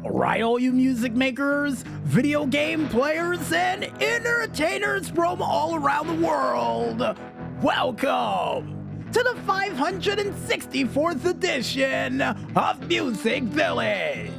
Alright, all you music makers, video game players, and entertainers from all around the world, welcome to the 564th edition of Music Village.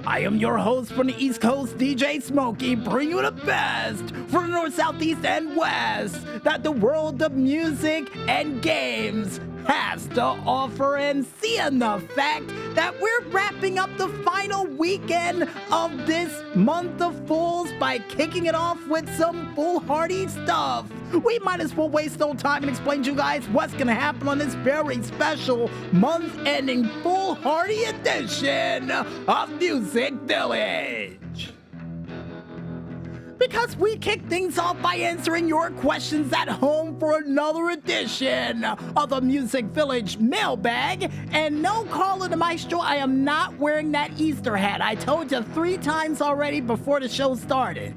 I am your host from the East Coast, DJ Smokey, bringing you the best from the North, South, East, and West that the world of music and games has to offer, and seeing the fact that we're wrapping up the final weekend of this month of Fools by kicking it off with some foolhardy stuff, we might as well waste no time and explain to you guys what's gonna happen on this very special month-ending foolhardy edition of Music Village. Because we kick things off by answering your questions at home for another edition of the Music Village Mailbag. And no, Carla the Maestro, I am not wearing that Easter hat. I told you 3 times already before the show started.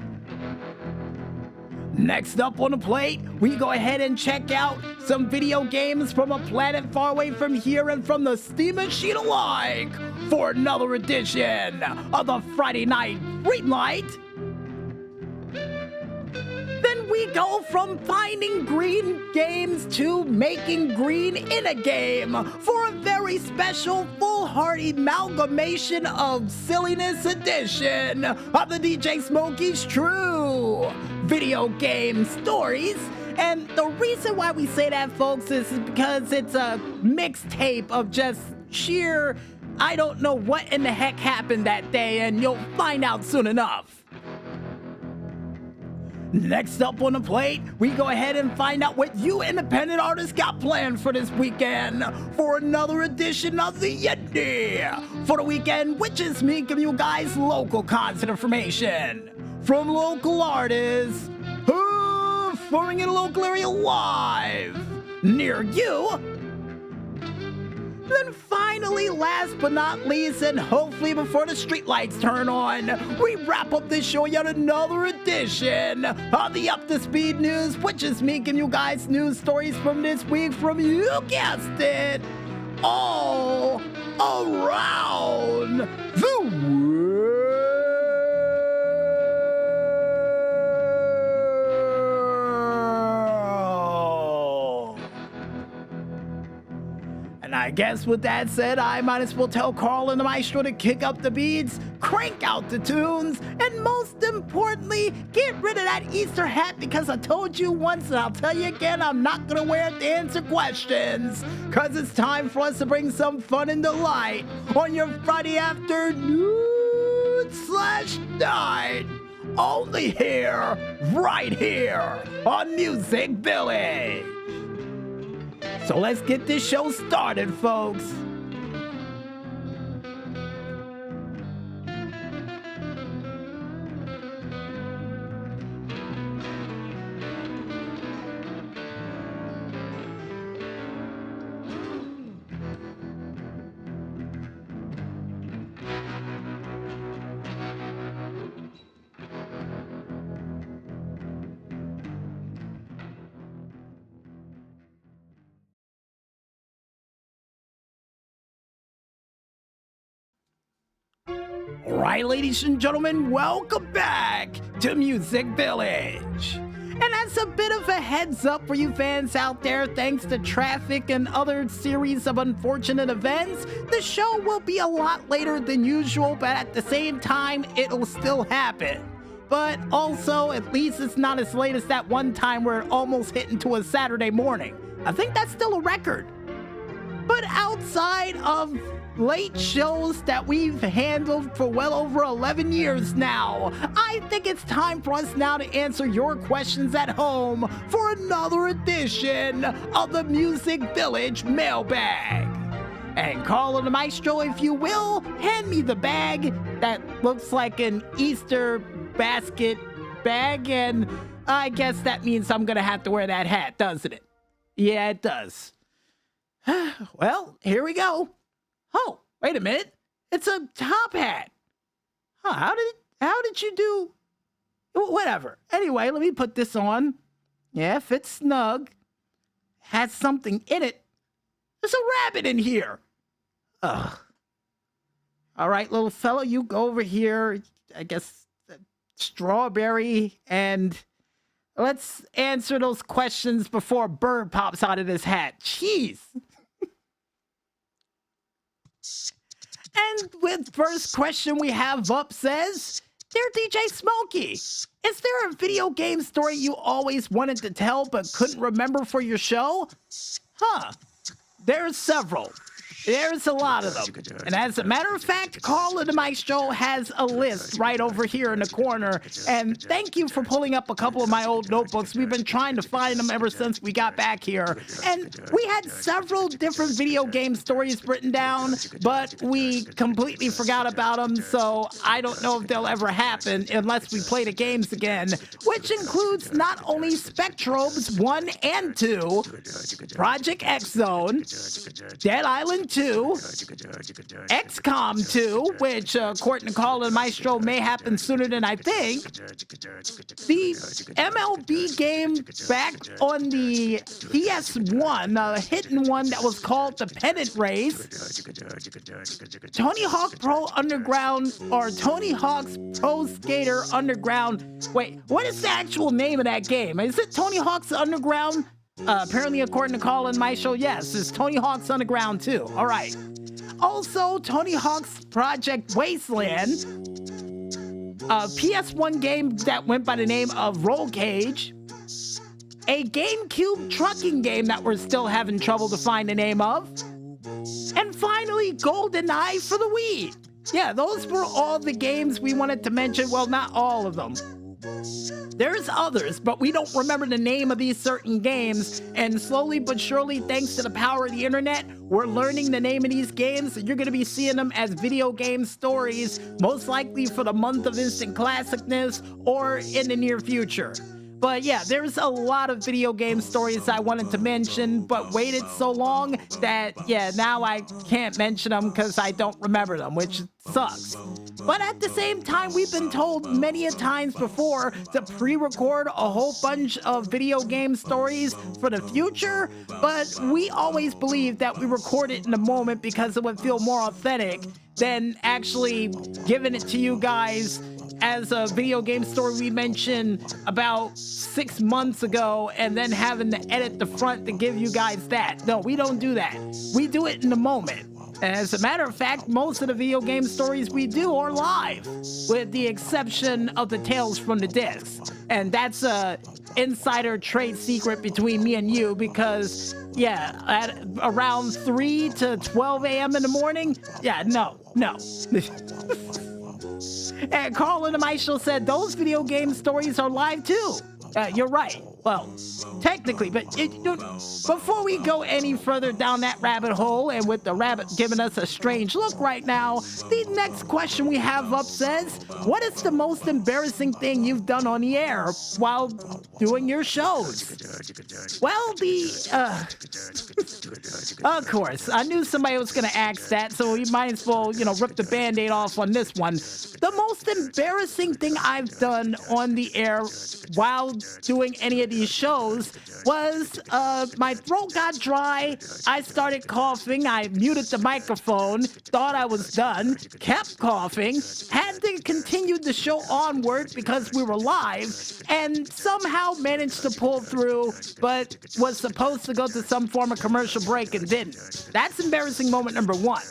Next up on the plate, we go ahead and check out some video games from a planet far away from here and from the steam machine alike for another edition of the Friday Night Greenlight. Then we go from finding green games to making green in a game for a very special foolhardy amalgamation of silliness edition of the DJ Smokey's True Video Game Stories. And the reason why we say that, folks, is because it's a mixtape of just sheer, I don't know what in the heck happened that day, and you'll find out soon enough. Next up on the plate, we go ahead and find out what you independent artists got planned for this weekend for another edition of the Indy for the weekend, which is me giving you guys local content information from local artists performing in a local area live near you. Then finally, last but not least, and hopefully before the streetlights turn on, we wrap up this show yet another edition of the Up to Speed News, which is me giving you guys news stories from this week from, you guessed it, all around the world. And I guess with that said, I might as well tell Carl and the Maestro to kick up the beats, crank out the tunes, and most importantly, get rid of that Easter hat, because I told you once and I'll tell you again, I'm not gonna wear it to answer questions, because it's time for us to bring some fun and delight on your Friday afternoon/night, only here, right here on Music Village. So let's get this show started, folks. Alright, ladies and gentlemen, welcome back to Music Village. And as a bit of a heads up for you fans out there, thanks to traffic and other series of unfortunate events, the show will be a lot later than usual, but at the same time, it'll still happen. But also, at least it's not as late as that one time where it almost hit into a Saturday morning. I think that's still a record. But outside of late shows that we've handled for well over 11 years now, I think it's time for us now to answer your questions at home for another edition of the Music Village Mailbag. And Carl the Maestro, if you will, hand me the bag that looks like an Easter basket bag, and I guess that means I'm gonna have to wear that hat, doesn't it? Yeah, it does. Well, here we go. Oh, wait a minute. It's a top hat. Huh, how did you do? Whatever. Anyway, let me put this on. Yeah, fits snug. Has something in it. There's a rabbit in here. Ugh. All right, little fella, you go over here. I guess strawberry, and let's answer those questions before a bird pops out of this hat. Jeez. And with first question we have up says, Dear DJ Smokey, is there a video game story you always wanted to tell but couldn't remember for your show? Huh. There's several. There's a lot of them. And as a matter of fact, Carl in the Maestro has a list right over here in the corner. And thank you for pulling up a couple of my old notebooks. We've been trying to find them ever since we got back here. And we had several different video game stories written down, but we completely forgot about them. So I don't know if they'll ever happen unless we play the games again, which includes not only Spectrobes 1 and 2, Project X Zone, Dead Island 2, XCOM 2, which according to Carl and Maestro may happen sooner than I think, the MLB game back on the PS1, hidden one that was called the Pennant Race, Tony Hawk Pro Underground, or Tony Hawk's Pro Skater Underground. Wait, what is the actual name of that game? Is it Tony Hawk's Underground? Apparently, according to Colin Maestro, yes, it's Tony Hawk's Underground 2. All right. Also, Tony Hawk's Project Wasteland, a PS1 game that went by the name of Roll Cage, a GameCube trucking game that we're still having trouble to find the name of, and finally, GoldenEye for the Wii. Yeah, those were all the games we wanted to mention. Well, not all of them. There's others, but we don't remember the name of these certain games, and slowly but surely, thanks to the power of the internet, we're learning the name of these games, and you're going to be seeing them as video game stories, most likely for the month of instant classicness or in the near future. But yeah, there's a lot of video game stories I wanted to mention, but waited so long that, yeah, now I can't mention them because I don't remember them, which sucks. But at the same time, we've been told many a times before to pre-record a whole bunch of video game stories for the future, but we always believe that we record it in the moment because it would feel more authentic than actually giving it to you guys as a video game story we mentioned about 6 months ago and then having to edit the front to give you guys that. No, we don't do that. We do it in the moment. As a matter of fact, most of the video game stories we do are live, with the exception of the Tales from the Discs. And that's a insider trade secret between me and you because, yeah, at around 3 to 12 a.m. in the morning, yeah, no. And Carl and the Maestro said those video game stories are live too. You're right. Well, technically, but before we go any further down that rabbit hole, and with the rabbit giving us a strange look right now, the next question we have up says, what is the most embarrassing thing you've done on the air while doing your shows? Well, of course, I knew somebody was going to ask that, so we might as well, rip the Band-Aid off on this one. The most embarrassing thing I've done on the air while doing any of these shows was my throat got dry, I started coughing, I muted the microphone, thought I was done, kept coughing, had to continue the show onward because we were live, and somehow managed to pull through, but was supposed to go to some form of commercial break and didn't. That's embarrassing moment number one.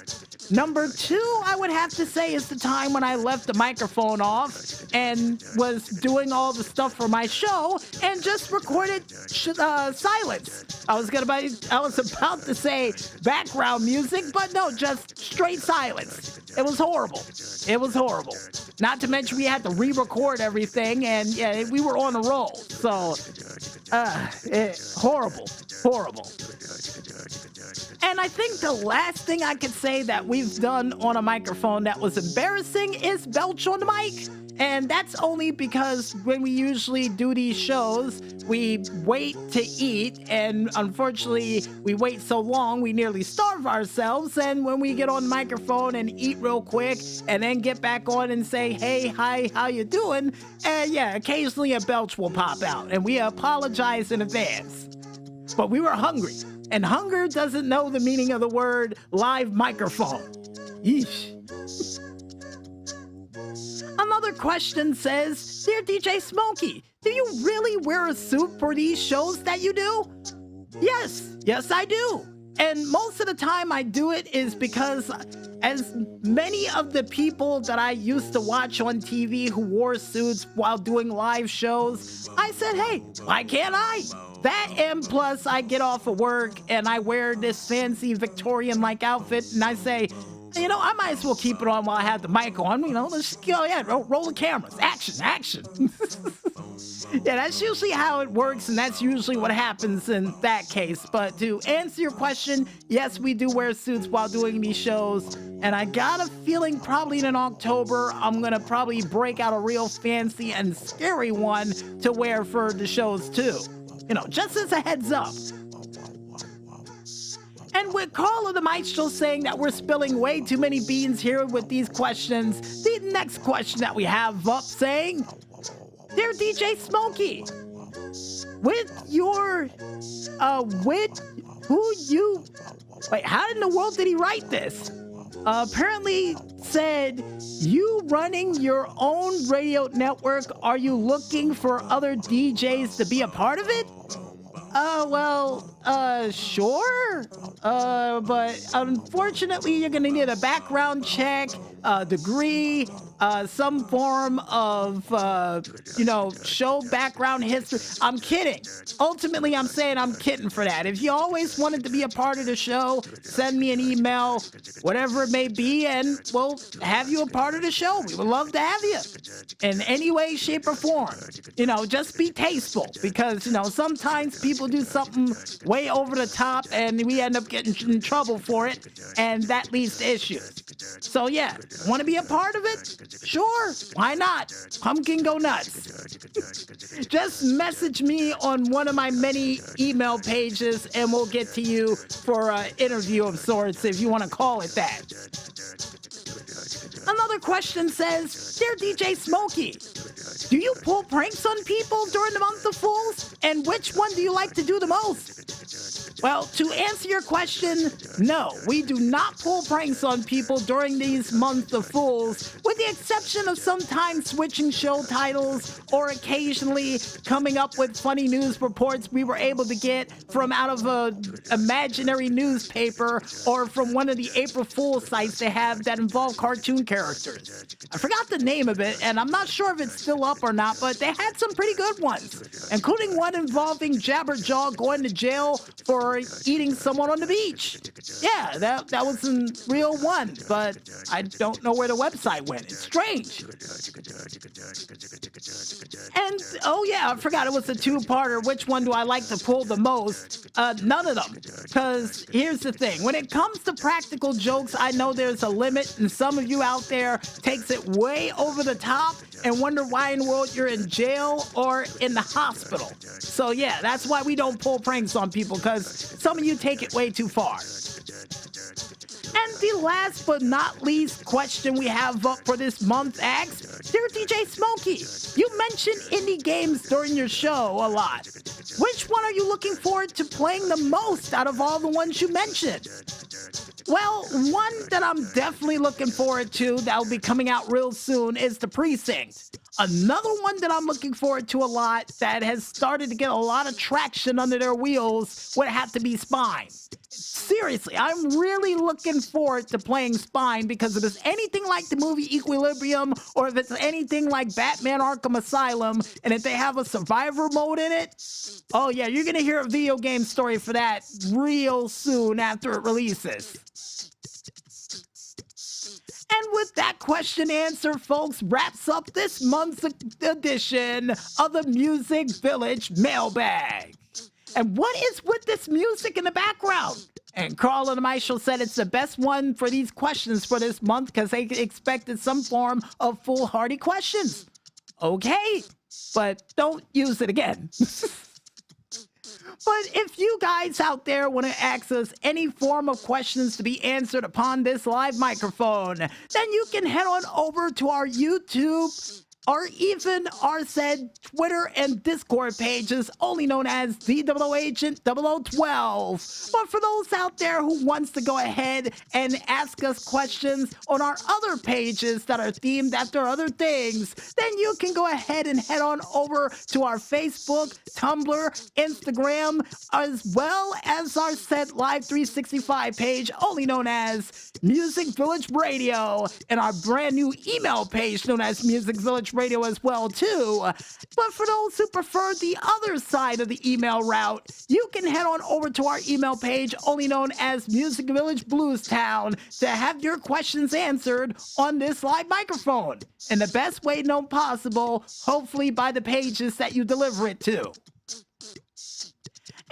Number two, I would have to say, is the time when I left the microphone off and was doing all the stuff for my show and just recorded silence. I was about to say background music, but no, just straight silence. It was horrible. Not to mention we had to re-record everything, and yeah, we were on a roll. So, horrible. And I think the last thing I could say that we've done on a microphone that was embarrassing is belch on the mic. And that's only because when we usually do these shows, we wait to eat, and unfortunately, we wait so long, we nearly starve ourselves, and when we get on the microphone and eat real quick, and then get back on and say, hey, hi, how you doing? And yeah, occasionally a belch will pop out, and we apologize in advance. But we were hungry, and hunger doesn't know the meaning of the word live microphone. Yeesh. Another question says, Dear DJ Smokey, do you really wear a suit for these shows that you do? Yes, I do. And most of the time I do it is because as many of the people that I used to watch on TV who wore suits while doing live shows, I said, hey, why can't I? That and plus I get off of work and I wear this fancy Victorian-like outfit and I say, you know, I might as well keep it on while I have the mic on. You know, let's go ahead, roll the cameras. Action. Yeah, that's usually how it works, and that's usually what happens in that case. But to answer your question, yes, we do wear suits while doing these shows. And I got a feeling probably in October, I'm going to probably break out a real fancy and scary one to wear for the shows, too. You know, just as a heads up. And with Carl of the Maestro saying that we're spilling way too many beans here with these questions, the next question that we have up saying, Dear DJ Smokey, wait, how in the world did he write this? Apparently said, you running your own radio network, are you looking for other DJs to be a part of it? Sure. But unfortunately, you're gonna need a background check, degree, some form of, show background history. I'm kidding. Ultimately, I'm saying I'm kidding for that. If you always wanted to be a part of the show, send me an email, whatever it may be, and we'll have you a part of the show. We would love to have you in any way, shape, or form. You know, just be tasteful because, you know, sometimes people do something way over the top and we end up getting in trouble for it, and that leads to issues. So yeah, want to be a part of it? Sure, why not? Pumpkin go nuts. Just message me on one of my many email pages and we'll get to you for an interview of sorts, if you want to call it that. Another question says, Dear DJ Smokey, do you pull pranks on people during the month of Fools? And which one do you like to do the most? Well, to answer your question, no, we do not pull pranks on people during these months of Fools, with the exception of sometimes switching show titles or occasionally coming up with funny news reports we were able to get from out of an imaginary newspaper or from one of the April Fool's sites they have that involve cartoon characters. I forgot the name of it, and I'm not sure if it's still up or not, but they had some pretty good ones, including one involving Jabberjaw going to jail for eating someone on the beach. Yeah, that was a real one, but I don't know where the website went. It's strange. And, oh yeah, I forgot it was a two-parter. Which one do I like to pull the most? None of them. Because here's the thing. When it comes to practical jokes, I know there's a limit, and some of you out there takes it way over the top and wonder why in the world you're in jail or in the hospital. So yeah, that's why we don't pull pranks on people, because some of you take it way too far. And the last but not least question we have up for this month asks, Dear DJ Smokey, you mentioned indie games during your show a lot. Which one are you looking forward to playing the most out of all the ones you mentioned? Well, one that I'm definitely looking forward to that will be coming out real soon is The Precinct. Another one that I'm looking forward to a lot that has started to get a lot of traction under their wheels would have to be Spine. Seriously, I'm really looking forward to playing Spine because if it's anything like the movie Equilibrium or if it's anything like Batman Arkham Asylum and if they have a survivor mode in it, oh yeah, you're going to hear a video game story for that real soon after it releases. And with that question answer, folks, wraps up this month's edition of the Music Village Mailbag. And what is with this music in the background? And Carl and Michael said it's the best one for these questions for this month because they expected some form of foolhardy questions. Okay, but don't use it again. But if you guys out there want to ask us any form of questions to be answered upon this live microphone, then you can head on over to our YouTube or even our said Twitter and Discord pages, only known as the Double Agent 0012. But for those out there who wants to go ahead and ask us questions on our other pages that are themed after other things, then you can go ahead and head on over to our Facebook, Tumblr, Instagram, as well as our said Live 365 page, only known as Music Village Radio, and our brand new email page known as Music Village Radio as well too. But for those who prefer the other side of the email route, you can head on over to our email page, only known as Music Village Blues Town, to have your questions answered on this live microphone in the best way known possible, hopefully by the pages that you deliver it to.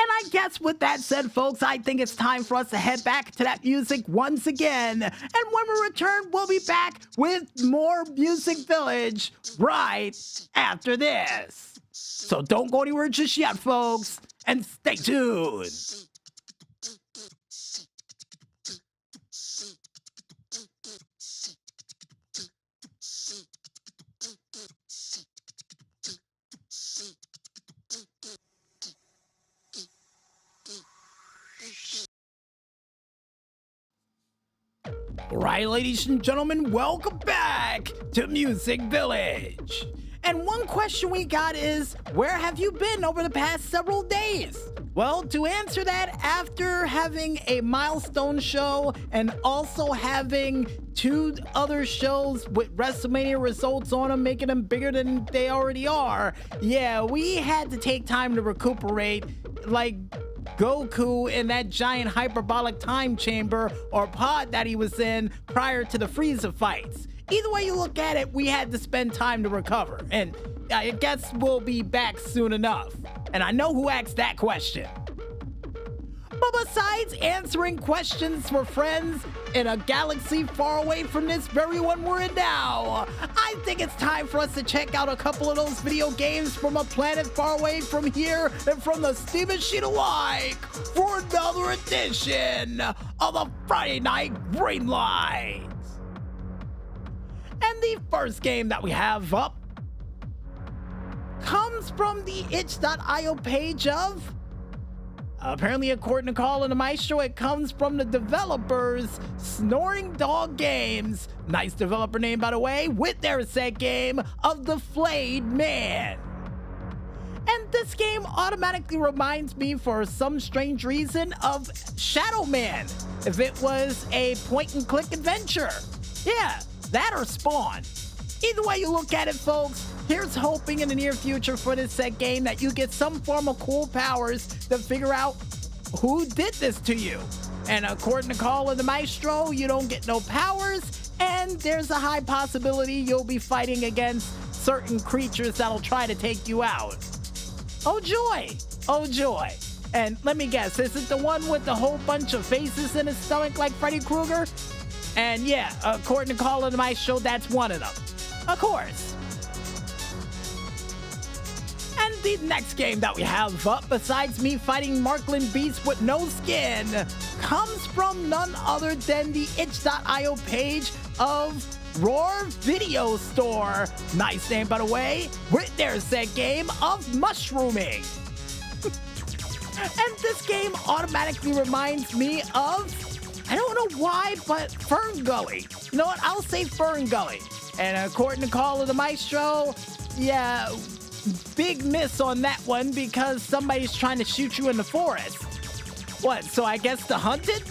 And I guess with that said, folks, I think it's time for us to head back to that music once again. And when we return, we'll be back with more Music Village right after this. So don't go anywhere just yet, folks, and stay tuned. Alright, ladies and gentlemen, welcome back to Music Village. And one question we got is, where have you been over the past several days? Well, to answer that, after having a milestone show and also having 2 other shows with WrestleMania results on them, making them bigger than they already are, yeah, we had to take time to recuperate, like Goku in that giant hyperbolic time chamber or pod that he was in prior to the Frieza fights. Either way you look at it, we had to spend time to recover, and I guess we'll be back soon enough. And I know who asked that question. But besides answering questions for friends in a galaxy far away from this very one we're in now, I think it's time for us to check out a couple of those video games from a planet far away from here and from the steam machine alike for another edition of the Friday Night Greenlight. And the first game that we have up comes from the itch.io page of, apparently according to KaLisa Maestro, it comes from the developers Snoring Dog Games, nice developer name by the way, with their set game of The Flayed Man. And this game automatically reminds me, for some strange reason, of Shadow Man, if it was a point-and-click adventure. Yeah, that or Spawn. Either way you look at it, folks, here's hoping in the near future for this set game that you get some form of cool powers to figure out who did this to you. And according to KaLisa Maestro, you don't get no powers, and there's a high possibility you'll be fighting against certain creatures that'll try to take you out. Oh joy! Oh joy! And let me guess, is it the one with the whole bunch of faces in his stomach like Freddy Krueger? And yeah, according to KaLisa Maestro, that's one of them. Of course. And the next game that we have up, besides me fighting Markland beasts with no skin, comes from none other than the itch.io page of Roar Video Store. Nice name, by the way, with their set game of mushrooming. And this game automatically reminds me of, I don't know why, but Fern Gully. You know what? I'll say Fern Gully. And according to KaLisa Maestro, yeah, big miss on that one because somebody's trying to shoot you in the forest. What, so I guess The Hunted?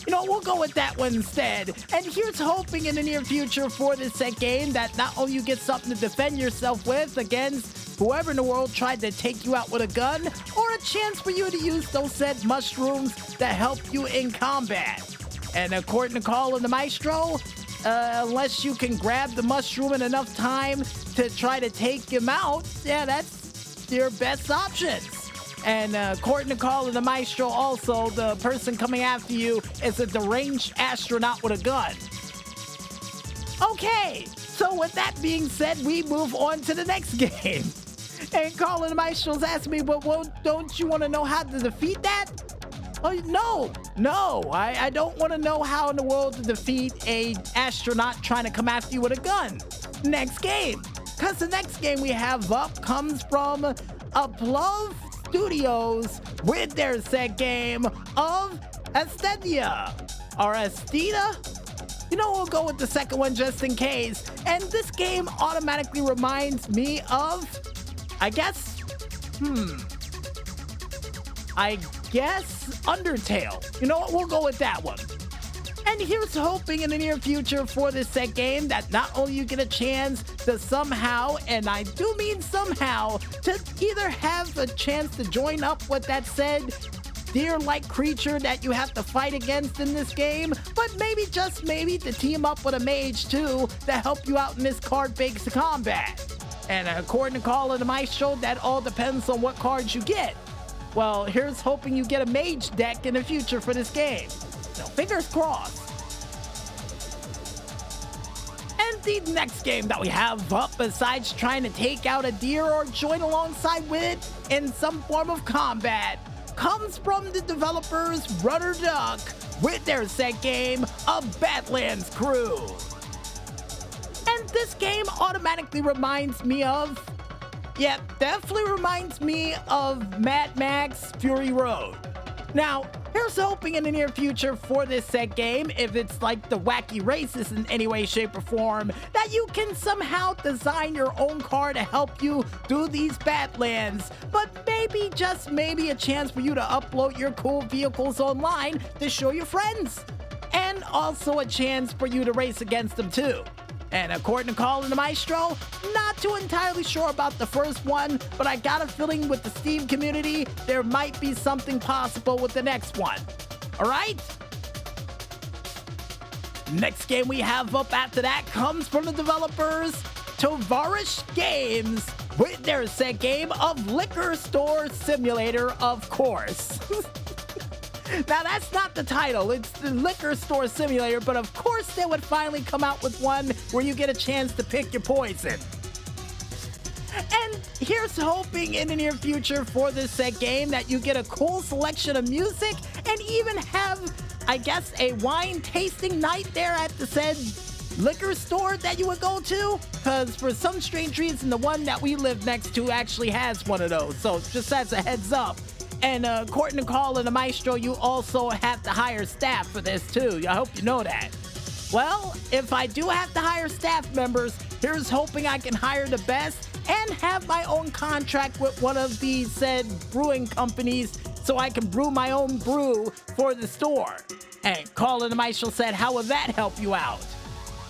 You know, we'll go with that one instead. And here's hoping in the near future for this set game that not only you get something to defend yourself with against whoever in the world tried to take you out with a gun, or a chance for you to use those said mushrooms that help you in combat. And according to KaLisa Maestro, unless you can grab the mushroom in enough time to try to take him out, yeah, that's your best options. And according to KaLisa Maestro, also, the person coming after you is a deranged astronaut with a gun. Okay, so with that being said, we move on to the next game. And KaLisa Maestro's asking me, but don't you want to know how to defeat that? Oh, no, I don't want to know how in the world to defeat a astronaut trying to come after you with a gun. Next game because the next game we have up comes from Uplove Studios with their set game of Aesthetia, or Aestheta. You know, we'll go with the second one just in case. And this game automatically reminds me of, I guess Undertale. You know what? We'll go with that one. And here's hoping in the near future for this set game that not only you get a chance to somehow, and I do mean somehow, to either have a chance to join up with that said deer-like creature that you have to fight against in this game, but maybe, just maybe, to team up with a mage too to help you out in this card-based combat. And according to Call of the Maestro, that all depends on what cards you get. Well, here's hoping you get a mage deck in the future for this game. So fingers crossed. And the next game that we have up, besides trying to take out a deer or join alongside with it in some form of combat, comes from the developers Rudder Duck with their set game of Badlands Crew. And this game automatically reminds me of, definitely reminds me of Mad Max Fury Road. Now, here's hoping in the near future for this set game, if it's like the wacky races in any way, shape, or form, that you can somehow design your own car to help you do these Badlands. But maybe, just maybe, a chance for you to upload your cool vehicles online to show your friends. And also a chance for you to race against them too. And according to Call of the Maestro, not too entirely sure about the first one, but I got a feeling with the Steam community, there might be something possible with the next one. Alright? Next game we have up after that comes from the developers Tovarish Games with their set game of Liquor Store Simulator, of course. Now, that's not the title. It's the Liquor Store Simulator, but of course they would finally come out with one where you get a chance to pick your poison. And here's hoping in the near future for this set game that you get a cool selection of music and even have, I guess, a wine tasting night there at the said liquor store that you would go to, because for some strange reason the one that we live next to actually has one of those, so just as a heads up. And according to Call of the Maestro, you also have to hire staff for this too. I hope you know that. Well, if I do have to hire staff members, here's hoping I can hire the best and have my own contract with one of these said brewing companies so I can brew my own brew for the store. And Call of the Maestro said, how will that help you out?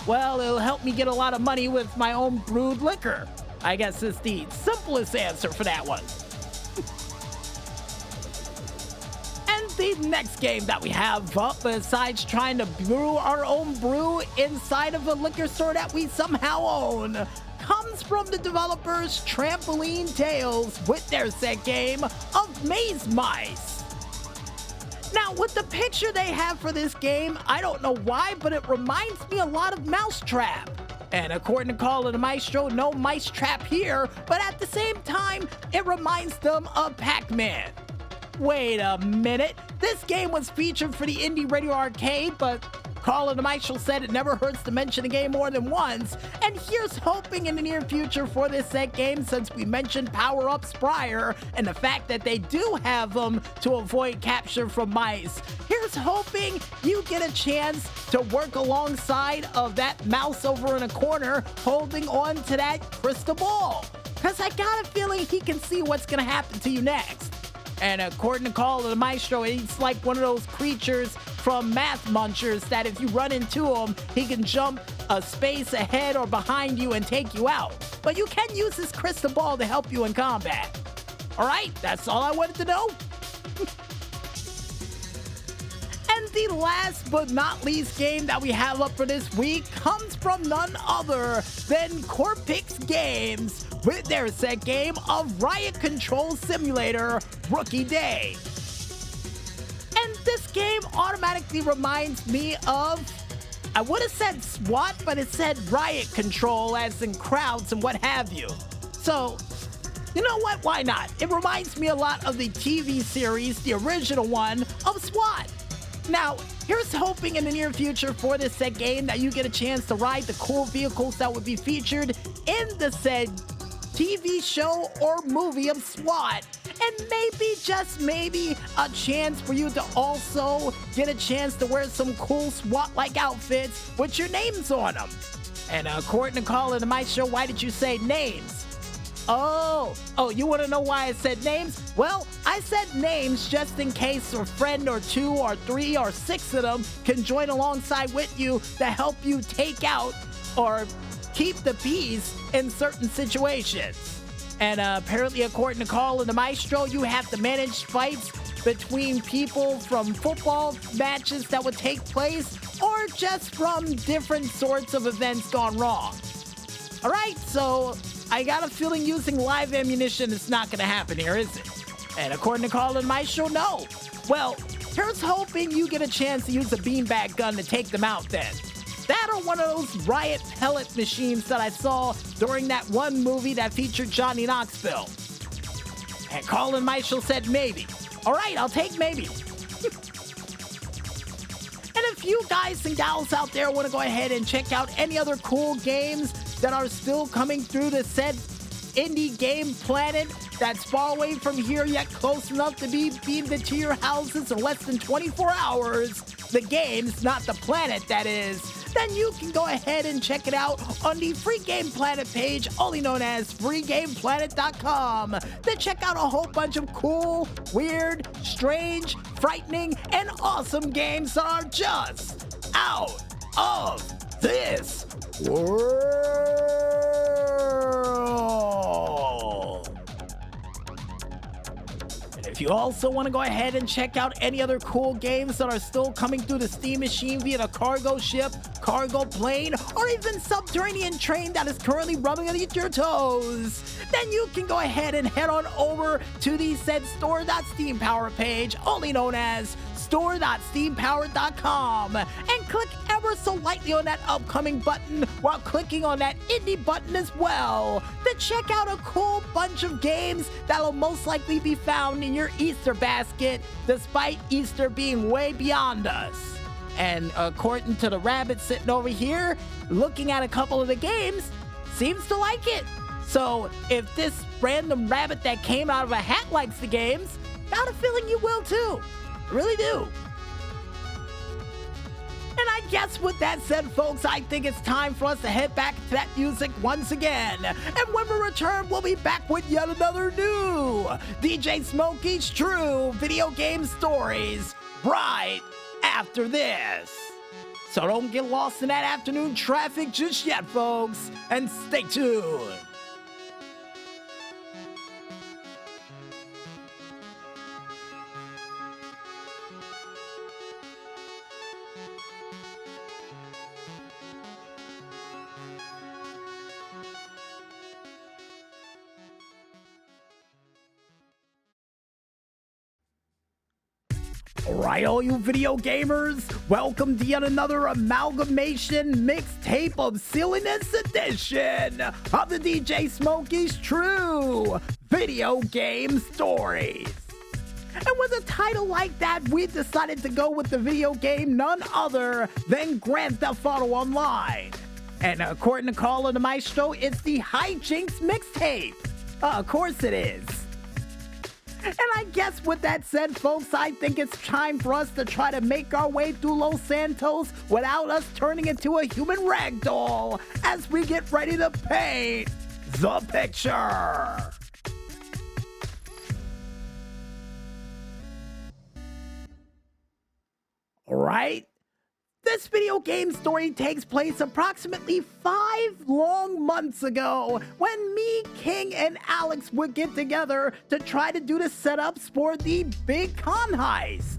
Well, it'll help me get a lot of money with my own brewed liquor. I guess it's the simplest answer for that one. The next game that we have up, besides trying to brew our own brew inside of a liquor store that we somehow own, comes from the developers Trampoline Tales with their set game of Maze Mice. Now, with the picture they have for this game, I don't know why, but it reminds me a lot of Mousetrap. And according to Call of the Maestro, no mice trap here, but at the same time, it reminds them of Pac-Man. Wait a minute, this game was featured for the Indy Radio Arcade, but Call of the Maestro said it never hurts to mention the game more than once, and here's hoping in the near future for this set game, since we mentioned power-ups prior, and the fact that they do have them to avoid capture from mice. Here's hoping you get a chance to work alongside of that mouse over in a corner holding on to that crystal ball, because I got a feeling he can see what's gonna happen to you next. And according to Call of the Maestro, he's like one of those creatures from Math Munchers that if you run into him, he can jump a space ahead or behind you and take you out. But you can use this crystal ball to help you in combat. Alright, that's all I wanted to know. And the last but not least game that we have up for this week comes from none other than Corpix Games with their set game of Riot Control Simulator Rookie Day. And this game automatically reminds me of, I would have said SWAT, but it said Riot Control as in crowds and what have you. So, you know what? Why not? It reminds me a lot of the TV series, the original one, of SWAT. Now, here's hoping in the near future for this said game that you get a chance to ride the cool vehicles that would be featured in the said TV show or movie of SWAT. And maybe, just maybe, a chance for you to also get a chance to wear some cool SWAT-like outfits with your names on them. And according to caller to my show, why did you say names? Oh, you want to know why I said names? Well, I said names just in case a friend or two or three or six of them can join alongside with you to help you take out or keep the peace in certain situations. And apparently, according to Carl and the Maestro, you have to manage fights between people from football matches that would take place or just from different sorts of events gone wrong. All right, so I got a feeling using live ammunition is not going to happen here, is it? And according to Carl and Maestro, no. Well, here's hoping you get a chance to use a beanbag gun to take them out then. That or one of those riot pellet machines that I saw during that one movie that featured Johnny Knoxville. And Colin Michael said maybe. All right, I'll take maybe. And if you guys and gals out there want to go ahead and check out any other cool games that are still coming through the said indie game planet that's far away from here yet close enough to be beamed into your houses in less than 24 hours, the games, not the planet that is, then you can go ahead and check it out on the Free Game Planet page, only known as freegameplanet.com, to check out a whole bunch of cool, weird, strange, frightening, and awesome games that are just out of this world. If you also want to go ahead and check out any other cool games that are still coming through the Steam machine via the cargo ship, cargo plane, or even subterranean train that is currently rubbing underneath your toes, then you can go ahead and head on over to the said store.steampower page, only known as store.steampower.com, and click ever so lightly on that upcoming button while clicking on that indie button as well to check out a cool bunch of games that'll most likely be found in your Easter basket, despite Easter being way beyond us. And according to the rabbit sitting over here, looking at a couple of the games, seems to like it. So if this random rabbit that came out of a hat likes the games, got a feeling you will too. I really do. And I guess with that said, folks, I think it's time for us to head back to that music once again. And when we return, we'll be back with yet another new DJ Smokey's True Video Game Stories right after this. So don't get lost in that afternoon traffic just yet, folks, and stay tuned. Alright, all you video gamers, welcome to yet another amalgamation mixtape of silliness edition of the DJ Smokey's True Video Game Stories. And with a title like that, we decided to go with the video game none other than Grand Theft Auto Online. And according to caller to Maestro, it's the Hijinks mixtape. Of course it is. And I guess with that said, folks, I think it's time for us to try to make our way through Los Santos without us turning into a human ragdoll as we get ready to paint the picture. Alright, this video game story takes place approximately 5 long months ago when me, King, and Alex would get together to try to do the setups for the big con heist.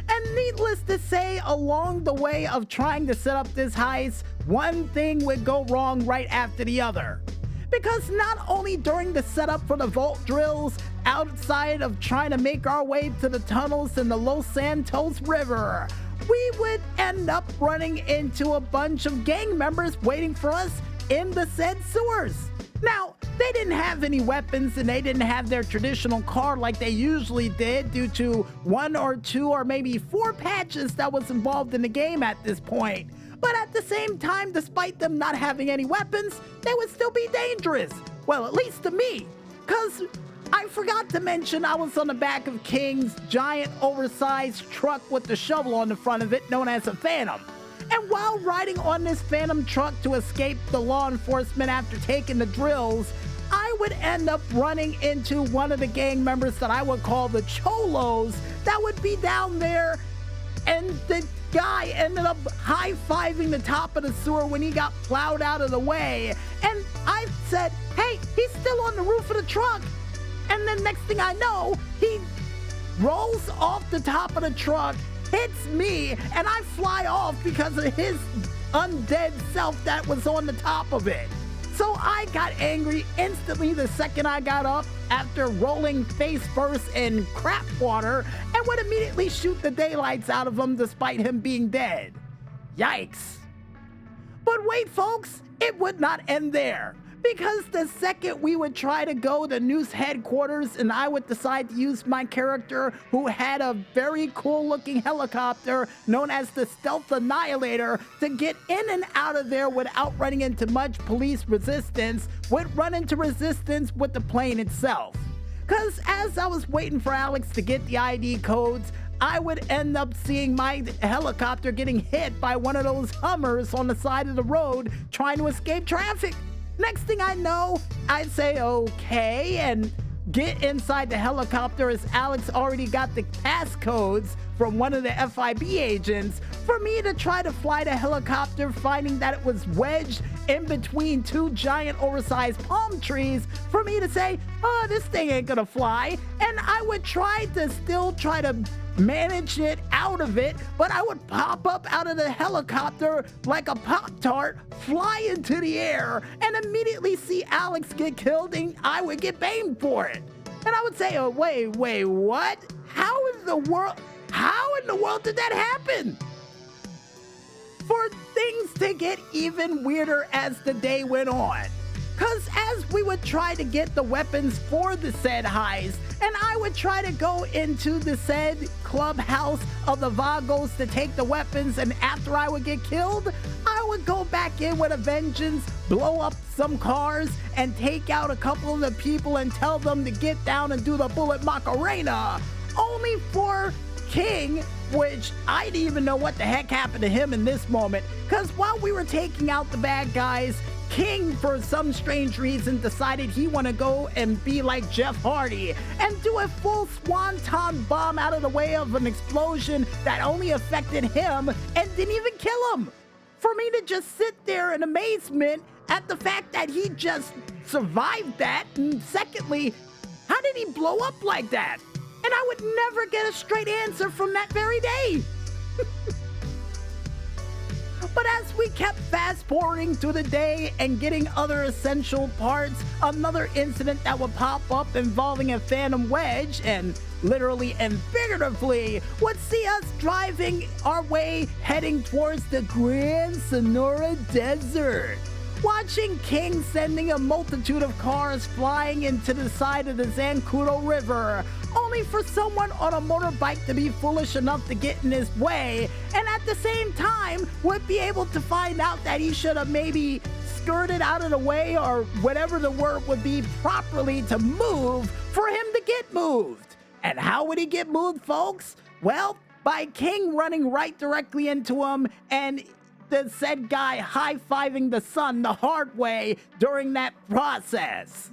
And needless to say, along the way of trying to set up this heist, one thing would go wrong right after the other. Because not only during the setup for the vault drills, outside of trying to make our way to the tunnels in the Los Santos River, we would end up running into a bunch of gang members waiting for us in the said sewers. Now, They didn't have any weapons and they didn't have their traditional car like they usually did due to 1 or 2 or maybe 4 patches that was involved in the game at this point. But at the same time, despite them not having any weapons, they would still be dangerous. Well, at least to me, because I forgot to mention I was on the back of King's giant oversized truck with the shovel on the front of it known as a Phantom. And while riding on this Phantom truck to escape the law enforcement after taking the drills, I would end up running into one of the gang members that I would call the Cholos that would be down there, and the guy ended up high-fiving the top of the sewer when he got plowed out of the way. And I said, hey, he's still on the roof of the truck. And then next thing I know, he rolls off the top of the truck, hits me, and I fly off because of his undead self that was on the top of it. So I got angry instantly the second I got up after rolling face first in crap water and would immediately shoot the daylights out of him despite him being dead. Yikes. But wait, folks, it would not end there. Because the second we would try to go to Noose headquarters and I would decide to use my character who had a very cool looking helicopter known as the Stealth Annihilator to get in and out of there without running into much police resistance, would run into resistance with the plane itself. Cause as I was waiting for Alex to get the ID codes, I would end up seeing my helicopter getting hit by one of those Hummers on the side of the road trying to escape traffic. Next thing I know, I'd say okay and get inside the helicopter as Alex already got the passcodes from one of the FIB agents for me to try to fly the helicopter, finding that it was wedged in between 2 giant oversized palm trees for me to say, oh, this thing ain't gonna fly. And I would try to manage it out of it, but I would pop up out of the helicopter like a Pop-Tart, fly into the air, and immediately see Alex get killed, and I would get blamed for it. And I would say, oh, wait, what? How in the world did that happen? For things to get even weirder as the day went on. Cause as we would try to get the weapons for the said heist, and I would try to go into the said clubhouse of the Vagos to take the weapons, and after I would get killed, I would go back in with a vengeance, blow up some cars, and take out a couple of the people and tell them to get down and do the bullet Macarena, only for King, which I didn't even know what the heck happened to him in this moment, cause while we were taking out the bad guys, King, for some strange reason, decided he want to go and be like Jeff Hardy and do a full swanton bomb out of the way of an explosion that only affected him and didn't even kill him. For me to just sit there in amazement at the fact that he just survived that, and secondly, how did he blow up like that? And I would never get a straight answer from that very day. But as we kept fast-forwarding through the day and getting other essential parts, another incident that would pop up involving a phantom wedge, and literally and figuratively, would see us driving our way heading towards the Grand Sonora Desert. Watching King sending a multitude of cars flying into the side of the Zancudo River, only for someone on a motorbike to be foolish enough to get in his way, and at the same time would be able to find out that he should have maybe skirted out of the way, or whatever the word would be properly, to move for him to get moved. And how would he get moved, folks? Well, by King running right directly into him and the said guy high-fiving the sun the hard way during that process.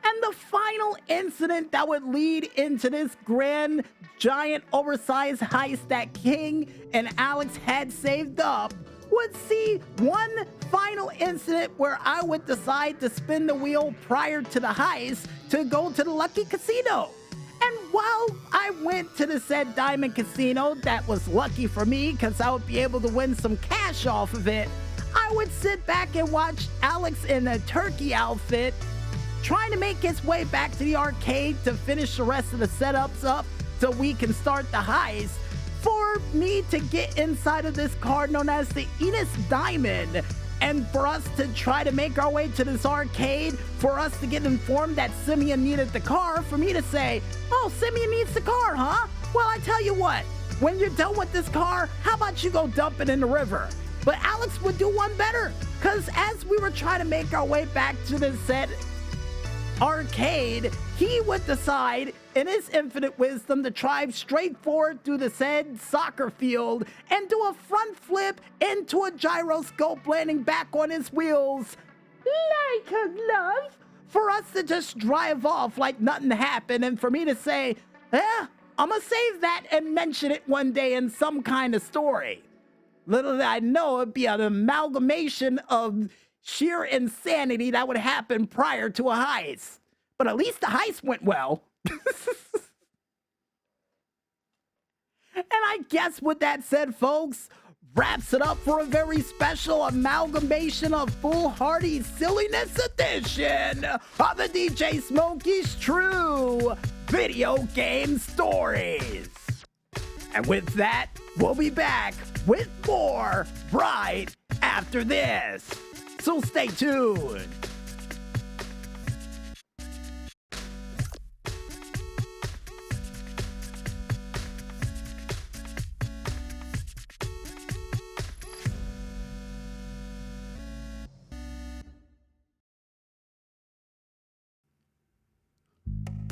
And the final incident that would lead into this grand, giant, oversized heist that King and Alex had saved up would see one final incident where I would decide to spin the wheel prior to the heist to go to the Lucky Casino. And while I went to the said Diamond Casino, that was lucky for me because I would be able to win some cash off of it, I would sit back and watch Alex in a turkey outfit trying to make his way back to the arcade to finish the rest of the setups up so we can start the heist, for me to get inside of this car known as the Enos Diamond, and for us to try to make our way to this arcade, for us to get informed that Simeon needed the car, for me to say, oh, Simeon needs the car, huh? Well, I tell you what, when you're done with this car, how about you go dump it in the river? But Alex would do one better, because as we were trying to make our way back to the said arcade, he would decide, in his infinite wisdom, to drive straight forward through the said soccer field and do a front flip into a gyroscope, landing back on his wheels like a glove, for us to just drive off like nothing happened, and for me to say, I'm gonna save that and mention it one day in some kind of story. Little did I know it'd be an amalgamation of sheer insanity that would happen prior to a heist. But at least the heist went well. And I guess with that said, folks, wraps it up for a very special amalgamation of foolhardy silliness edition of the DJ Smokey's True Video Game Stories. And with that, we'll be back with more right after this. So stay tuned.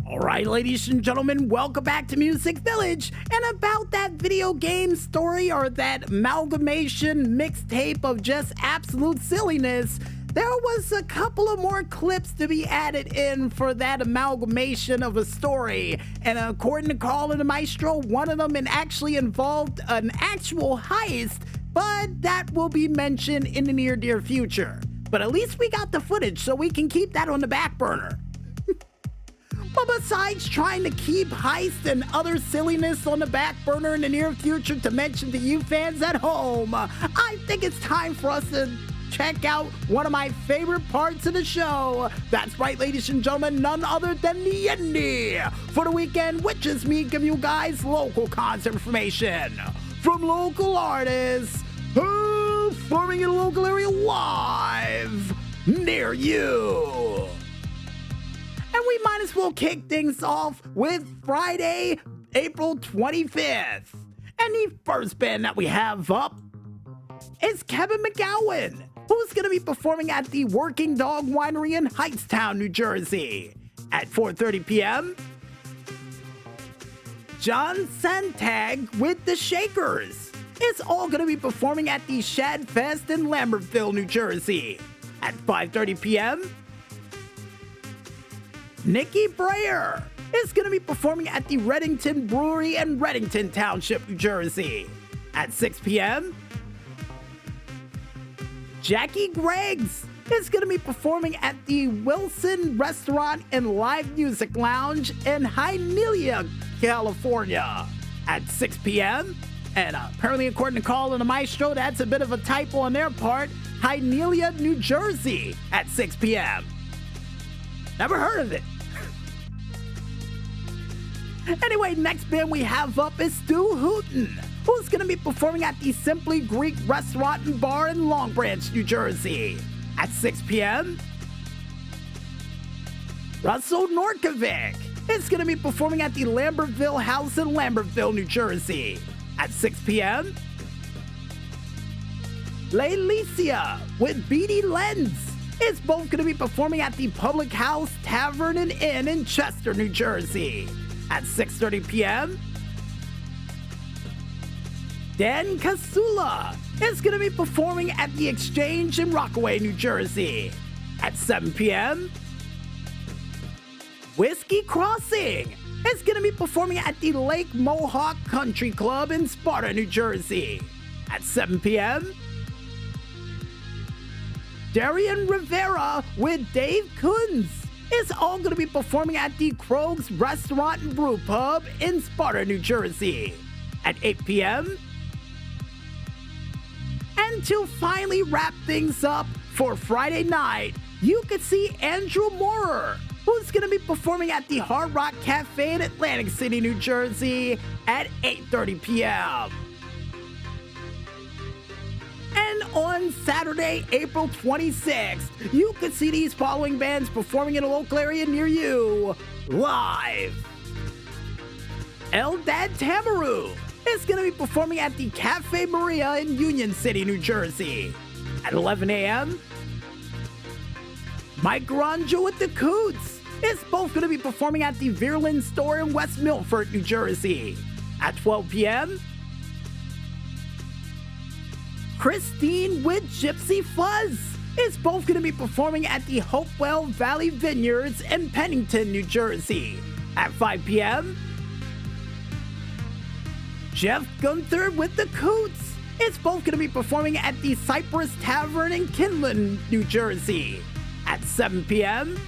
All right, ladies and gentlemen, welcome back to Music Village. And about that video game story, or that amalgamation mixtape of just absolute silliness, there was a couple of more clips to be added in for that amalgamation of a story. And according to Carl and the Maestro, one of them actually involved an actual heist, but that will be mentioned in the near future. But at least we got the footage, so we can keep that on the back burner. But besides trying to keep heist and other silliness on the back burner in the near future to mention to you fans at home, I think it's time for us to check out one of my favorite parts of the show. That's right, ladies and gentlemen, none other than the Indy for the weekend, which is me giving you guys local concert information from local artists performing in a local area live near you. And we might as well kick things off with Friday, April 25th. And the first band that we have up is Kevin McGowan, who's going to be performing at the Working Dog Winery in Hightstown, New Jersey at 4:30 p.m. John Santag with the Shakers is all going to be performing at the Shad Fest in Lambertville, New Jersey at 5:30 p.m. Nikki Breyer is going to be performing at the Reddington Brewery in Reddington Township, New Jersey at 6 p.m. Jackie Greggs is going to be performing at the Wilson Restaurant and Live Music Lounge in Hialeah, California at 6 p.m. And apparently, according to Carl and the Maestro, that's a bit of a typo on their part. Hialeah, New Jersey at 6 p.m. Never heard of it. Anyway, next band we have up is Stu Hooten, who's going to be performing at the Simply Greek Restaurant and Bar in Long Branch, New Jersey at 6 p.m. Russell Norkovic is going to be performing at the Lambertville House in Lambertville, New Jersey at 6 p.m. Lalicia with Beady Lens is both going to be performing at the Public House Tavern and Inn in Chester, New Jersey at 6:30 p.m. Dan Kasula is going to be performing at the Exchange in Rockaway, New Jersey at 7 p.m. Whiskey Crossing is going to be performing at the Lake Mohawk Country Club in Sparta, New Jersey at 7 p.m. Darian Rivera with Dave Kunz is all going to be performing at the Krog's Restaurant and Brew Pub in Sparta, New Jersey at 8 p.m. And to finally wrap things up for Friday night, you could see Andrew Moorer, who's going to be performing at the Hard Rock Cafe in Atlantic City, New Jersey at 8:30 p.m. And on Saturday, April 26th, you could see these following bands performing in a local area near you live. Eldad Tamaru is going to be performing at the Cafe Maria in Union City, New Jersey at 11 a.m. Mike Garanjo with the Coots is both going to be performing at the Veerland store in West Milford, New Jersey at 12 p.m. Christine with Gypsy Fuzz is both going to be performing at the Hopewell Valley Vineyards in Pennington, New Jersey at 5 p.m. Jeff Gunther with the Coots is both going to be performing at the Cypress Tavern in Kinlan, New Jersey at 7 p.m.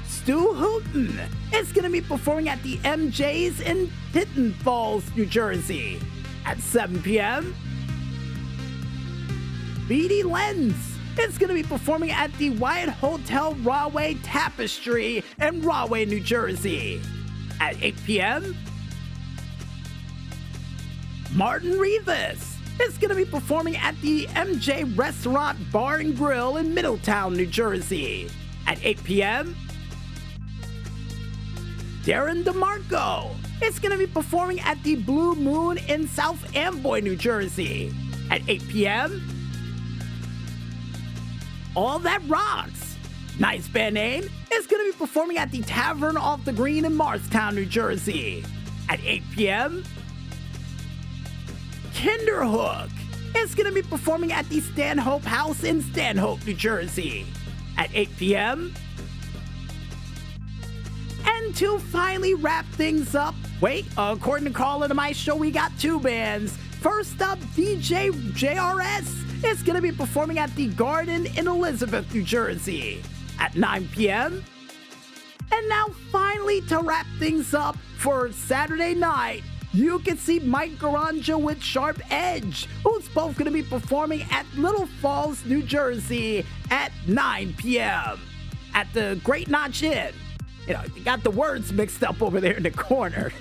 Stu Houghton is going to be performing at the MJ's in Tinton Falls, New Jersey at 7 p.m. Beatty Lenz is going to be performing at the Wyatt Hotel Rahway Tapestry in Rahway, New Jersey at 8 p.m. Martin Rivas is going to be performing at the MJ Restaurant Bar and Grill in Middletown, New Jersey at 8 p.m. Darren DeMarco is going to be performing at the Blue Moon in South Amboy, New Jersey at 8 p.m. All That Rocks, nice band name, is going to be performing at the Tavern Off the Green in Morristown, New Jersey at 8 p.m. Kinderhook is going to be performing at the Stanhope House in Stanhope, New Jersey at 8 p.m. And to finally wrap things up, according to Carl and my show, we got two bands. First up, DJ JRS is going to be performing at the Garden in Elizabeth, New Jersey at 9 p.m. And now finally to wrap things up for Saturday night, you can see Mike Garanjo with Sharp Edge, who's both going to be performing at Little Falls, New Jersey at 9 p.m. at the Great Notch Inn. You got the words mixed up over there in the corner.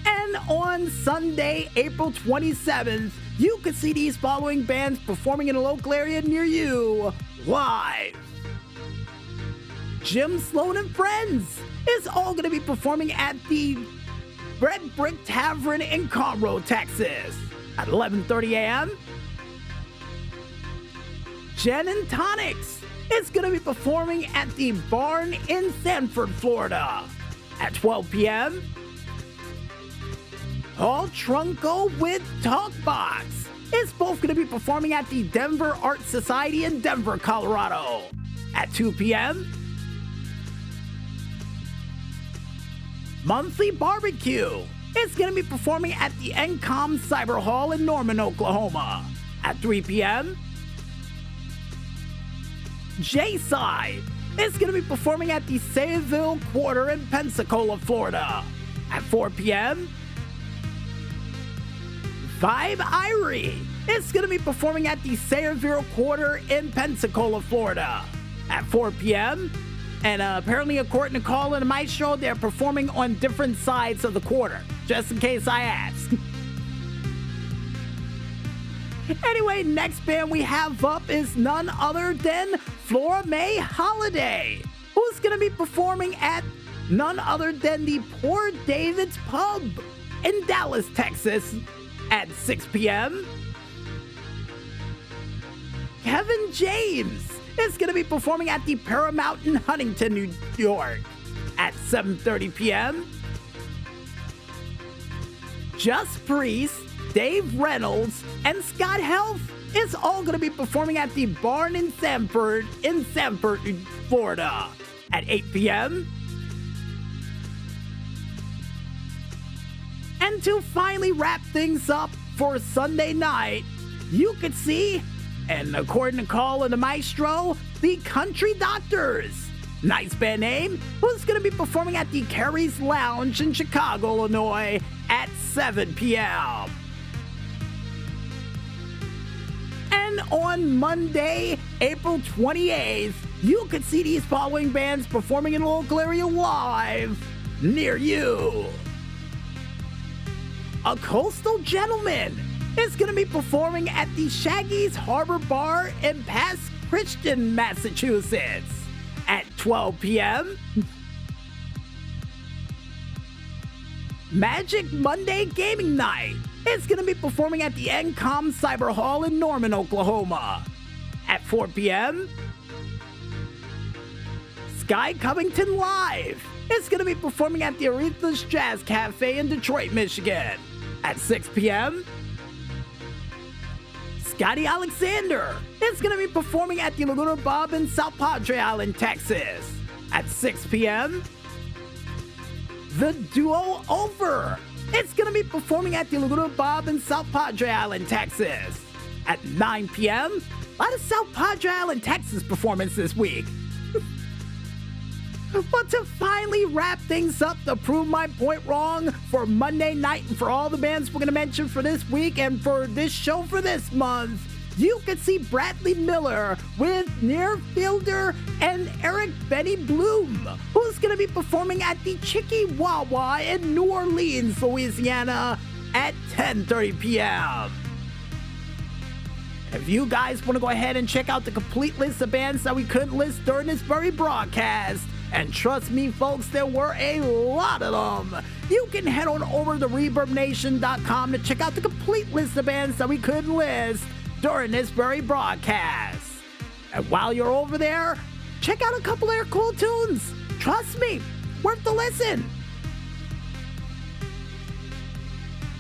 And on Sunday, April 27th, you can see these following bands performing in a local area near you live. Jim Sloan and Friends is all going to be performing at the Red Brick Tavern in Conroe, Texas at 11:30 a.m. Jen and Tonics is going to be performing at the Barn in Sanford, Florida at 12 p.m. Paul Trunco with Talkbox is both going to be performing at the Denver Art Society in Denver, Colorado at 2 p.m. Monthly Barbecue is going to be performing at the NCOM Cyber Hall in Norman, Oklahoma at 3 p.m. J-Side is going to be performing at the Sayville Quarter in Pensacola, Florida at 4 p.m. Vibe Irie is going to be performing at the Sayville Quarter in Pensacola, Florida at 4 p.m. And apparently, according to Colin and my show, they're performing on different sides of the quarter, just in case I ask. Anyway, next band we have up is none other than Flora May Holiday, who's going to be performing at none other than the Poor David's Pub in Dallas, Texas at 6 p.m. Kevin James is going to be performing at the Paramount in Huntington, New York at 7:30 p.m. Just Priest, Dave Reynolds, and Scott Health is all going to be performing at the Barn in Sanford, Florida at 8 p.m. And to finally wrap things up for Sunday night, you could see, and according to Carl and the Maestro, the Country Doctors, nice band name, who's going to be performing at the Carrie's Lounge in Chicago, Illinois at 7 p.m. And on Monday, April 28th, you could see these following bands performing in a local area live near you. a coastal gentleman is going to be performing at the Shaggy's Harbor Bar in Pass Christian, Massachusetts at 12 p.m. Magic Monday Gaming Night is going to be performing at the NCOM Cyber Hall in Norman, Oklahoma at 4 p.m. Sky Covington Live is going to be performing at the Aretha's Jazz Cafe in Detroit, Michigan at 6 p.m. Scotty Alexander is going to be performing at the Laguna Bob in South Padre Island, Texas at 6 p.m. The Duo Over is going to be performing at the Laguna Bob in South Padre Island, Texas at 9 p.m. A lot of South Padre Island, Texas performance this week. But to finally wrap things up to prove my point wrong for Monday night and for all the bands we're going to mention for this week and for this show for this month, you can see Bradley Miller with Near Fielder and Eric Benny Bloom, who's going to be performing at the Chicky Wawa in New Orleans, Louisiana at 10:30 p.m. If you guys want to go ahead and check out the complete list of bands that we couldn't list during this very broadcast, and trust me, folks, there were a lot of them, you can head on over to ReverbNation.com to check out the complete list of bands that we couldn't list during this very broadcast. And while you're over there, check out a couple of their cool tunes. Trust me, worth the listen.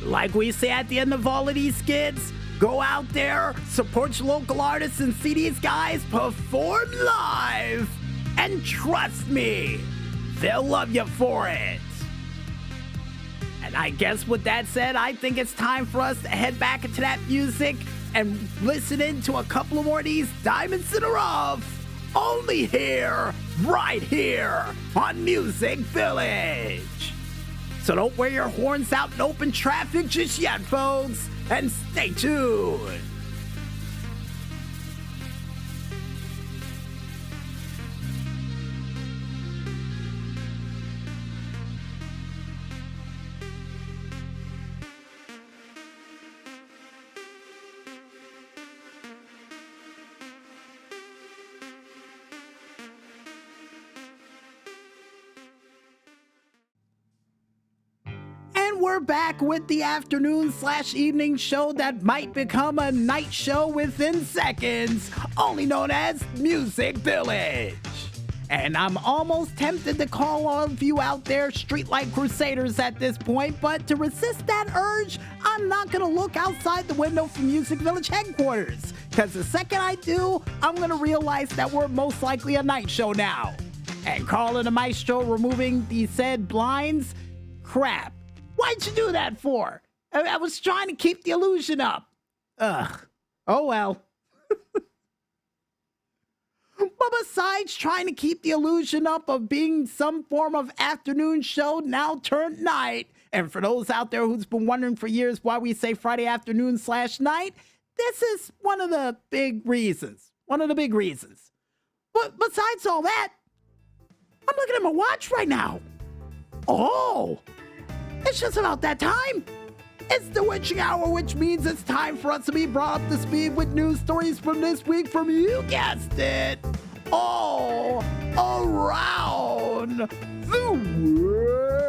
Like we say at the end of all of these skits, go out there, support your local artists, and see these guys perform live. And trust me, they'll love you for it. And I guess with that said, I think it's time for us to head back into that music and listen into a couple of more of these Diamonds in the Rough, only here, right here on Music Village. So don't wear your horns out in open traffic just yet, folks, and stay tuned. We're back with the afternoon/evening show that might become a night show within seconds, only known as Music Village. And I'm almost tempted to call all of you out there streetlight crusaders at this point, but to resist that urge, I'm not gonna look outside the window from Music Village headquarters, because the second I do, I'm gonna realize that we're most likely a night show now. And calling a maestro removing the said blinds? Crap. Why'd you do that for? I was trying to keep the illusion up. Ugh. Oh well. But besides trying to keep the illusion up of being some form of afternoon show now turned night, and for those out there who's been wondering for years why we say Friday afternoon/night, this is one of the big reasons. One of the big reasons. But besides all that, I'm looking at my watch right now. Oh! It's just about that time. It's the witching hour, which means it's time for us to be brought up to speed with news stories from this week from, you guessed it, all around the world.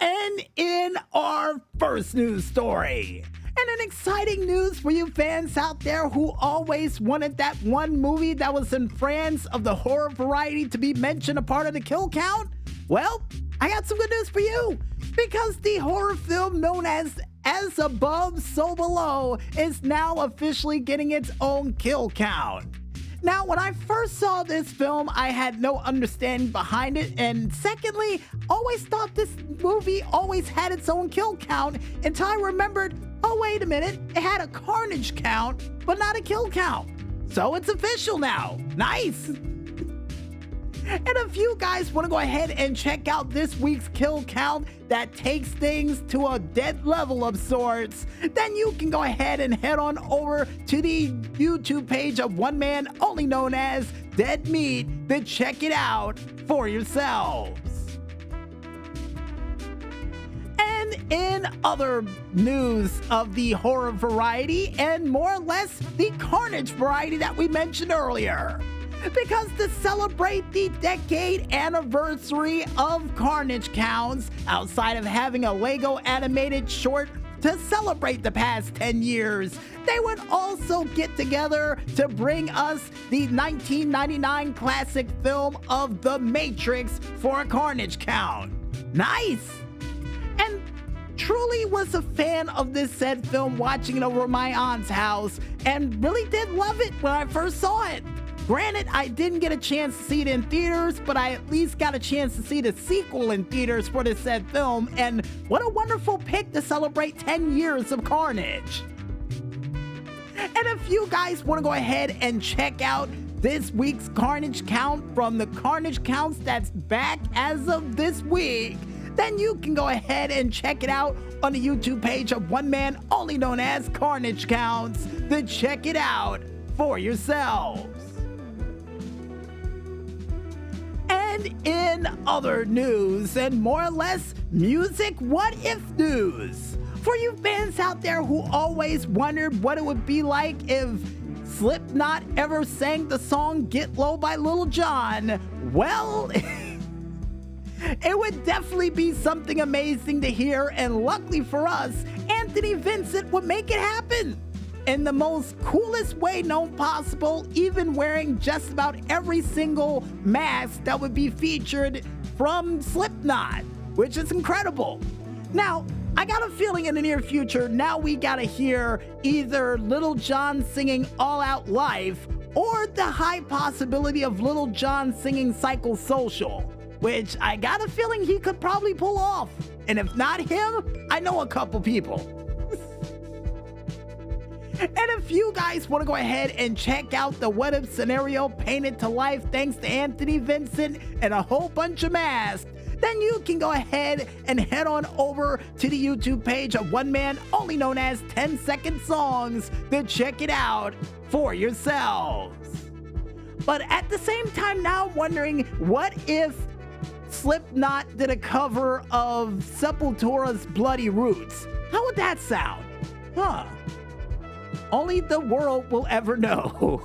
And in our first news story, and an exciting news for you fans out there who always wanted that one movie that was in France of the horror variety to be mentioned a part of the kill count, well, I got some good news for you, because the horror film known as Above, So Below is now officially getting its own kill count. Now, when I first saw this film, I had no understanding behind it, and secondly, always thought this movie always had its own kill count until I remembered, oh wait a minute, it had a carnage count, but not a kill count. So it's official now. Nice! And if you guys want to go ahead and check out this week's kill count that takes things to a dead level of sorts, then you can go ahead and head on over to the YouTube page of one man only known as Dead Meat to check it out for yourselves. And in other news of the horror variety and more or less the carnage variety that we mentioned earlier, because to celebrate the decade anniversary of Carnage Counts, outside of having a Lego animated short to celebrate the past 10 years, they would also get together to bring us the 1999 classic film of The Matrix for a Carnage Count. Nice! And truly was a fan of this said film watching it over at my aunt's house and really did love it when I first saw it. Granted, I didn't get a chance to see it in theaters, but I at least got a chance to see the sequel in theaters for the said film, and what a wonderful pick to celebrate 10 years of Carnage. And if you guys want to go ahead and check out this week's Carnage Count from the Carnage Counts that's back as of this week, then you can go ahead and check it out on the YouTube page of one man only known as Carnage Counts to check it out for yourselves. And in other news and more or less music what if news, for you fans out there who always wondered what it would be like if Slipknot ever sang the song Get Low by Lil Jon, well, it would definitely be something amazing to hear, and luckily for us, Anthony Vincent would make it happen in the most coolest way known possible, even wearing just about every single mask that would be featured from Slipknot, which is incredible. Now, I got a feeling in the near future, now we gotta hear either Lil Jon singing All Out Life or the high possibility of Lil Jon singing Psychosocial, which I got a feeling he could probably pull off. And if not him, I know a couple people. And if you guys want to go ahead and check out the what if scenario painted to life thanks to Anthony Vincent and a whole bunch of masks, then you can go ahead and head on over to the YouTube page of one man only known as 10 Second Songs to check it out for yourselves. But at the same time, now I'm wondering, what if Slipknot did a cover of Sepultura's Bloody Roots? How would that sound? Huh. Only the world will ever know.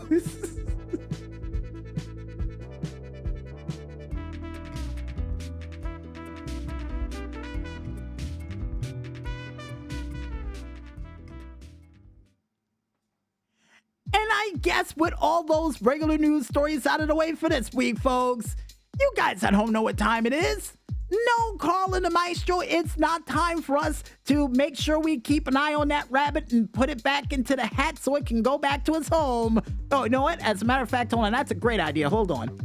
And I guess with all those regular news stories out of the way for this week, folks, you guys at home know what time it is. No, Carl and the Maestro, it's not time for us to make sure we keep an eye on that rabbit and put it back into the hat so it can go back to its home. Oh, you know what? As a matter of fact, hold on, that's a great idea. Hold on.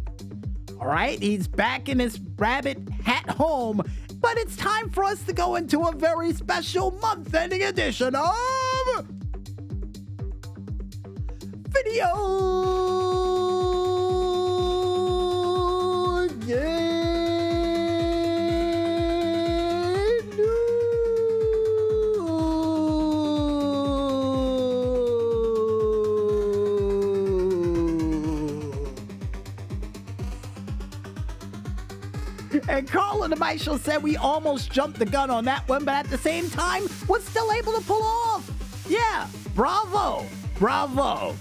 All right, he's back in his rabbit hat home, but it's time for us to go into a very special month-ending edition of Video Game. And Carl and the Maestro said we almost jumped the gun on that one, but at the same time, was still able to pull off. Yeah, bravo, bravo.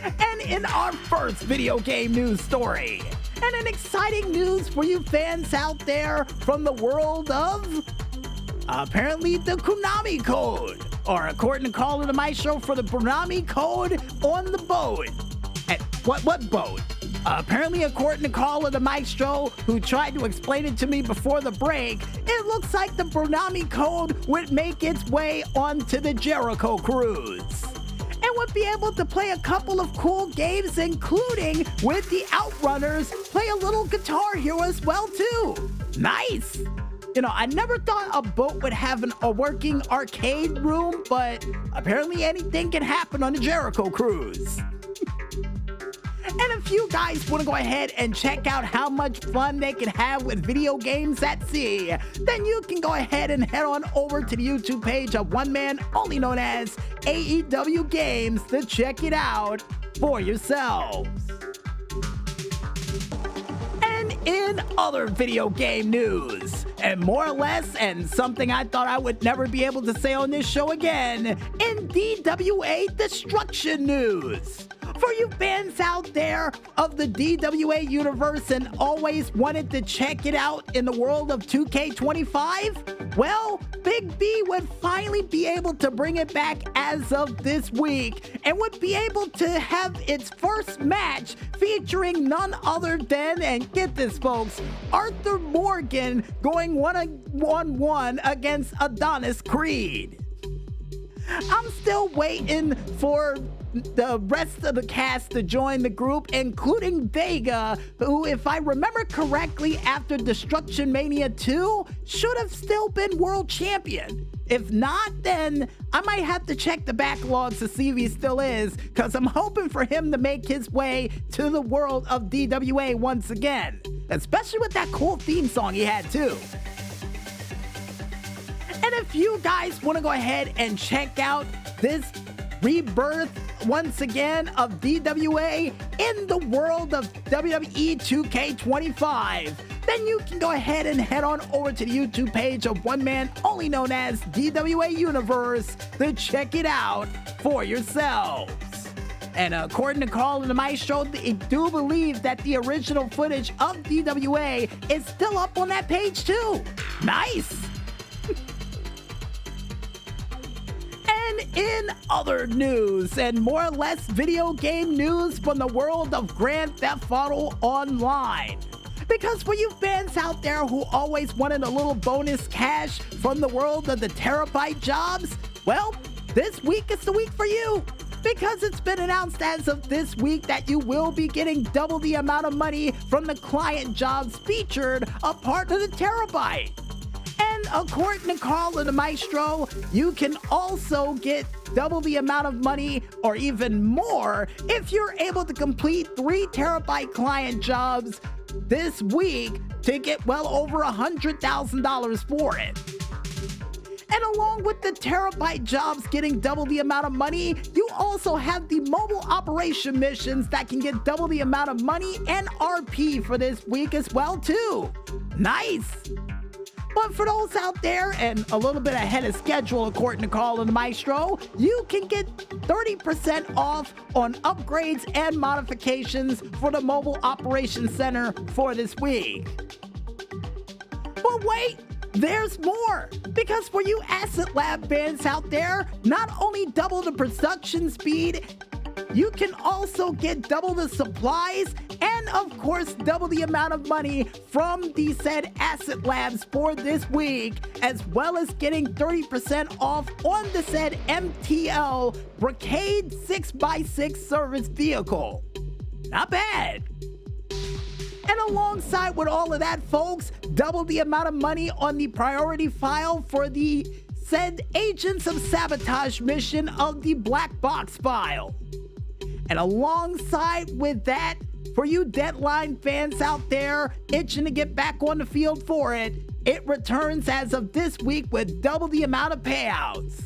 And in our first video game news story, and an exciting news for you fans out there from the world of, apparently, the Konami code, or according to Carl and the Maestro, for the Konami code on the boat. And what boat? Apparently, according to Carl and the Maestro, who tried to explain it to me before the break, it looks like the Konami code would make its way onto the Jericho cruise, and would be able to play a couple of cool games, including with the Outrunners, play a little Guitar Hero as well, too. Nice! You know, I never thought a boat would have a working arcade room, but apparently anything can happen on the Jericho cruise. And if you guys want to go ahead and check out how much fun they can have with video games at sea, then you can go ahead and head on over to the YouTube page of one man only known as AEW Games to check it out for yourselves. And in other video game news, and more or less, and something I thought I would never be able to say on this show again, in DWA Destruction news. For you fans out there of the DWA universe and always wanted to check it out in the world of 2K25, well, Big B would finally be able to bring it back as of this week and would be able to have its first match featuring none other than, and get this folks, Arthur Morgan going 1-on-1 against Adonis Creed. I'm still waiting for the rest of the cast to join the group, including Vega, who, if I remember correctly, after Destruction Mania 2, should have still been world champion. If not, then I might have to check the backlogs to see if he still is, because I'm hoping for him to make his way to the world of DWA once again, especially with that cool theme song he had too. And if you guys want to go ahead and check out this rebirth once again of DWA in the world of WWE 2K25, then you can go ahead and head on over to the YouTube page of one man only known as DWA Universe to check it out for yourselves. And according to Carl and the Maestro, they do believe that the original footage of DWA is still up on that page too. Nice! In other news, and more or less video game news from the world of Grand Theft Auto Online. Because for you fans out there who always wanted a little bonus cash from the world of the terabyte jobs, well, this week is the week for you. Because it's been announced as of this week that you will be getting double the amount of money from the client jobs featured a part of the terabyte. And according to Carl and the Maestro, you can also get double the amount of money or even more if you're able to complete 3 terabyte client jobs this week to get well over $100,000 for it. And along with the terabyte jobs getting double the amount of money, you also have the mobile operation missions that can get double the amount of money and RP for this week as well too. Nice! But for those out there and a little bit ahead of schedule, according to Carl and the Maestro, you can get 30% off on upgrades and modifications for the Mobile Operations Center for this week. But wait, there's more! Because for you Asset Lab fans out there, not only double the production speed, you can also get double the supplies and, of course, double the amount of money from the said Asset Labs for this week, as well as getting 30% off on the said MTL Brigade 6x6 service vehicle. Not bad. And alongside with all of that, folks, double the amount of money on the priority file for the said Agents of Sabotage mission of the Black Box file. And alongside with that, for you Deadline fans out there itching to get back on the field for it, it returns as of this week with double the amount of payouts.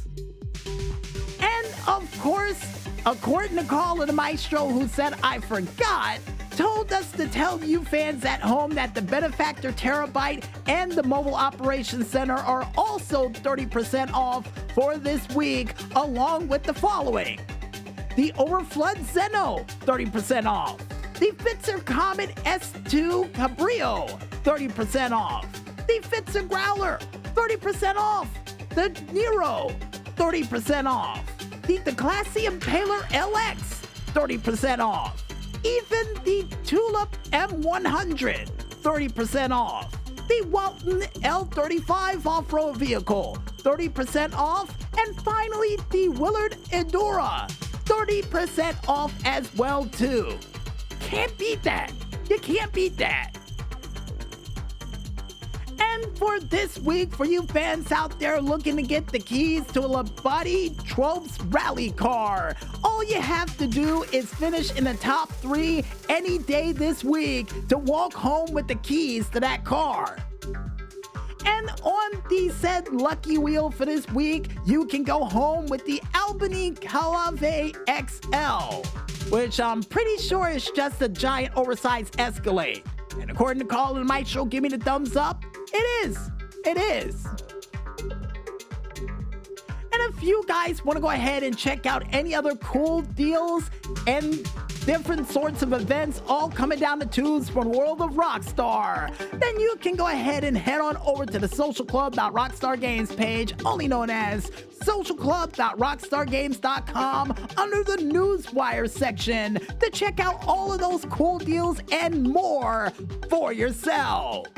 And of course, according to Carl and the Maestro, who said I forgot, told us to tell you fans at home that the Benefactor Terabyte and the Mobile Operations Center are also 30% off for this week, along with the following: the Overflood Zeno, 30% off. The Fitzer Comet S2 Cabrillo, 30% off. The Fitzer Growler, 30% off. The Nero, 30% off. The Classy Impaler LX, 30% off. Even the Tulip M100, 30% off. The Walton L35 off-road vehicle, 30% off. And finally, the Willard Endura, 30% off as well too. Can't beat that. You can't beat that. And And for this week, for you fans out there looking to get the keys to a Labadie Tropes rally car, all you have to do is finish in the top 3 any day this week to walk home with the keys to that car. And on the said lucky wheel for this week, you can go home with the Albany Calave XL, which I'm pretty sure is just a giant oversized Escalade. And according to Carl and Maestro, give me the thumbs up. It is. It is. And if you guys want to go ahead and check out any other cool deals and different sorts of events all coming down the tubes from World of Rockstar, then you can go ahead and head on over to the socialclub.rockstargames page, only known as socialclub.rockstargames.com, under the Newswire section to check out all of those cool deals and more for yourselves.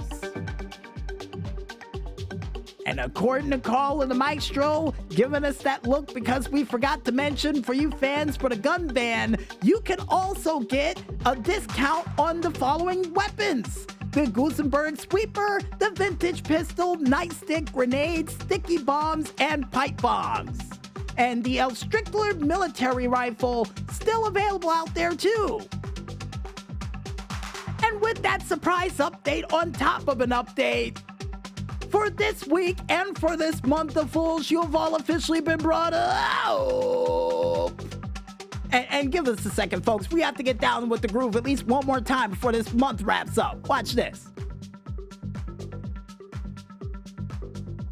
And according to Carl and the Maestro, giving us that look because we forgot to mention, for you fans for the gun ban, you can also get a discount on the following weapons: the Gusenberg Sweeper, the Vintage Pistol, Nightstick, Grenades, Sticky Bombs, and Pipe Bombs. And the El Strickler Military Rifle, still available out there too. And with that surprise update on top of an update, for this week and for this month of Fools, you have all officially been brought up. And give us a second, folks. We have to get down with the groove at least one more time before this month wraps up. Watch this.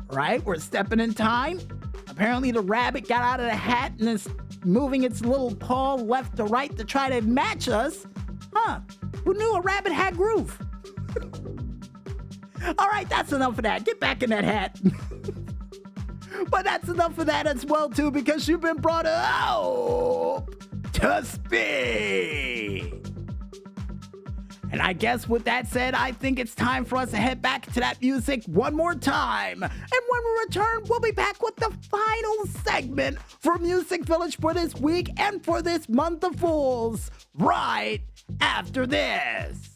Right, we're stepping in time. Apparently the rabbit got out of the hat and is moving its little paw left to right to try to match us. Huh, who knew a rabbit had groove? All right, that's enough of that. Get back in that hat. But that's enough of that as well, too, because you've been brought up to speed. And I guess with that said, I think it's time for us to head back to that music one more time. And when we return, we'll be back with the final segment for Music Village for this week and for this month of Fools, right after this.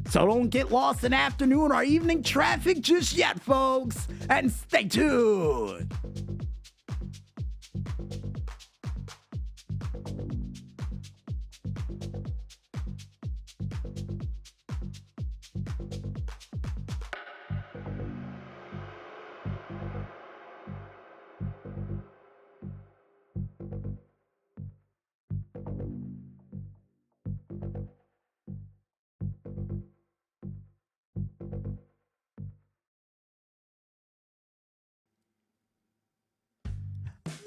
So don't get lost in afternoon or evening traffic just yet, folks, and stay tuned.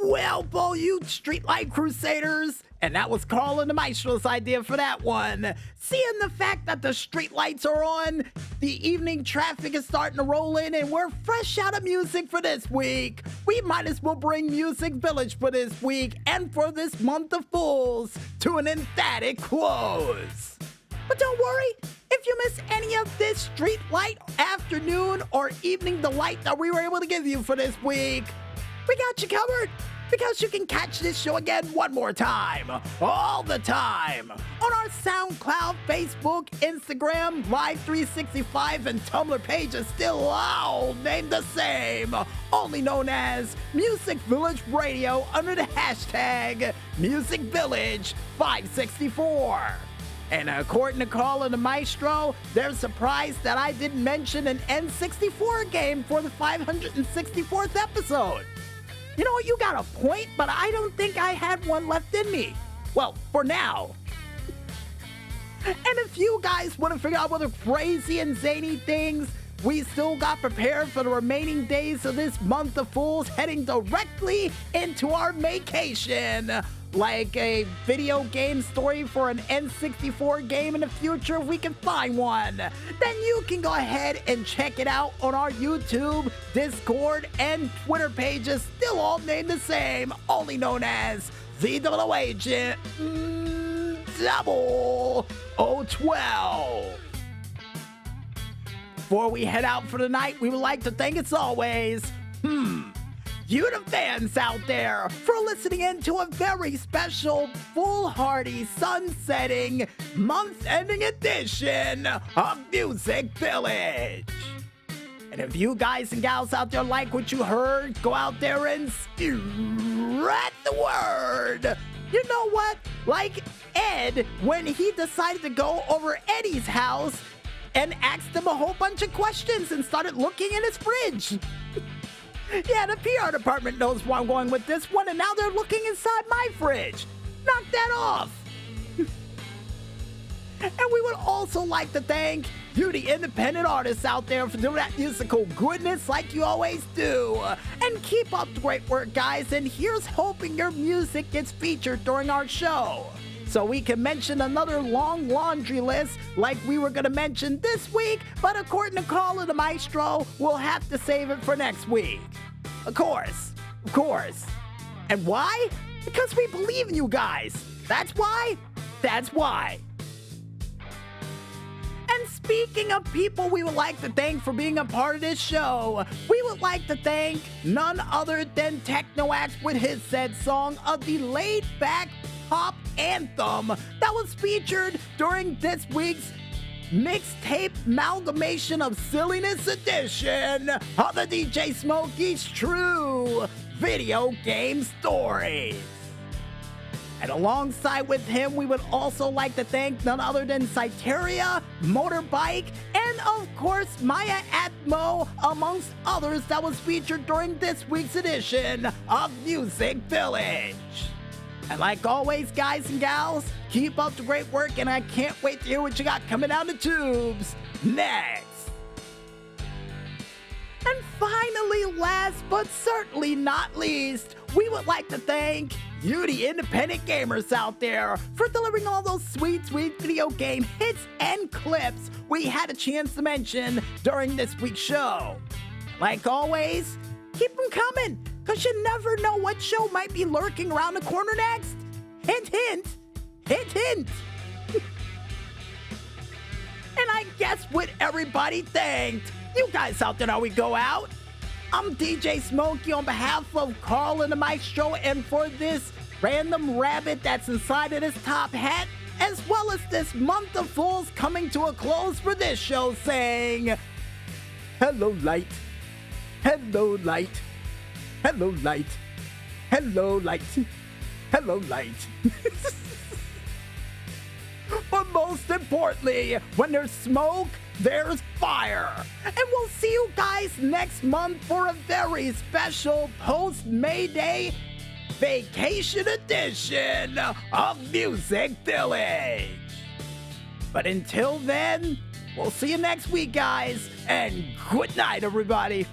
Well, Bo, you streetlight crusaders, and that was Carl and the Maestro's idea for that one. Seeing the fact that the streetlights are on, the evening traffic is starting to roll in, and we're fresh out of music for this week, we might as well bring Music Village for this week and for this month of Fools to an emphatic close. But don't worry, if you miss any of this streetlight afternoon or evening delight that we were able to give you for this week, we got you covered, because you can catch this show again one more time, all the time, on our SoundCloud, Facebook, Instagram, Live365, and Tumblr pages, still all named the same, only known as Music Village Radio under the hashtag MusicVillage564. And according to Carl and the Maestro, they're surprised that I didn't mention an N64 game for the 564th episode. You know what, you got a point, but I don't think I had one left in me. Well, for now. And if you guys want to figure out what the crazy and zany things we still got prepared for the remaining days of this month of Fools, heading directly into our vacation, like a video game story for an N64 game in the future if we can find one, then you can go ahead and check it out on our YouTube, Discord, and Twitter pages, still all named the same, only known as VW Agent 0012. Before we head out for the night, we would like to thank, as always, you the fans out there for listening in to a very special foolhardy sun-setting month-ending edition of Music Village. And if you guys and gals out there like what you heard, go out there and spread the word. You know what? Like Ed, when he decided to go over Eddie's house and asked him a whole bunch of questions and started looking in his fridge. Yeah, the PR department knows where I'm going with this one, and now they're looking inside my fridge. Knock that off. And we would also like to thank you, the independent artists out there, for doing that musical goodness like you always do. And keep up the great work, guys, and here's hoping your music gets featured during our show, so we can mention another long laundry list like we were going to mention this week, but according to Carl the Maestro, we'll have to save it for next week. Of course. And why? Because we believe in you guys. That's why. And speaking of people we would like to thank for being a part of this show, we would like to thank none other than Tekno AXE with his said song of the Laid Back Pop Anthem that was featured during this week's Mixtape Amalgamation of Silliness edition of the DJ Smokey's True Video Game Stories. And alongside with him, we would also like to thank none other than Cyteria, Motorbike, and of course Maya Atmo, amongst others that was featured during this week's edition of Music Village. And like always, guys and gals, keep up the great work, and I can't wait to hear what you got coming down the tubes next. And finally, last but certainly not least, we would like to thank you, the independent gamers out there, for delivering all those sweet video game hits and clips we had a chance to mention during this week's show. Like always, keep them coming, because you never know what show might be lurking around the corner next. Hint, hint. Hint, hint. And I guess with everybody thanked, you guys out there know we go out. I'm DJ Smokey on behalf of Carl and the Maestro, and for this random rabbit that's inside of this top hat, as well as this month of fools coming to a close for this show, saying, hello light, hello light, hello light, hello light, hello light. But most importantly, when there's smoke, there's fire. And we'll see you guys next month for a very special post-May Day vacation edition of Music Village. But until then, we'll see you next week, guys, and good night, everybody.